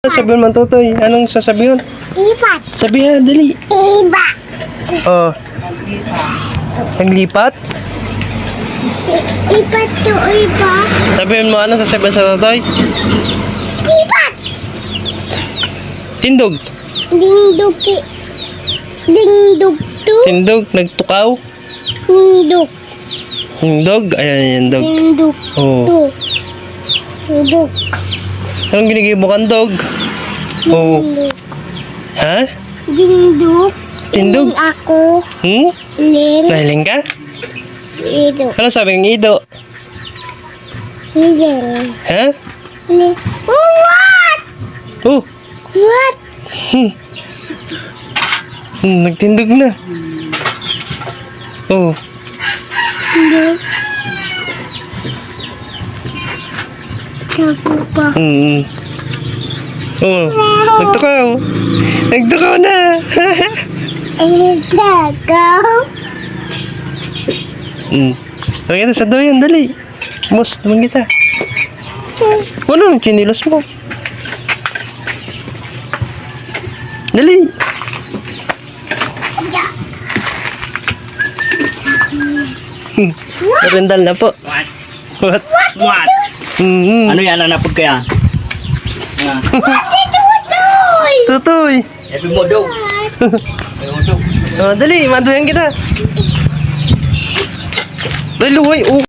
Sabihin man, Totoy. Anong sasabihin? Ipat. Sabihan, dali. Iba. Oh. Naglipat? Ipat to iba. Sabihin mo, anong sasabihin sa Totoy? Ipat. Tindog. Dingdug. Dingdug to. Tindog, nagtukaw. Dingdug. Hindog? Ayan, yung dog. Dingdug Oh. to. Dingdug. Anong ginigay mo kang dog? Oh. Dingdug. Ha? Dingdug. Tindog? Ako. Ling. Nahiling ka? Ido. Ano sabi ng ido? Hiling. Ha? Ling. Oh, what? Oh. What? Nagtindog na. Oh. Dingdug. Sago pa. Oh. Nagtukaw. Nagtukaw na. Tagaw. Nakita sa doyan, dali. Mus, naman kita. Ano ang chinilas mo? Dali. Narendal na po. What? What? Ano yan? Nanapod kaya? Tutoy. Happy mo daw. Oh, dali, maduyan kita. Dali, luhoy. Oh.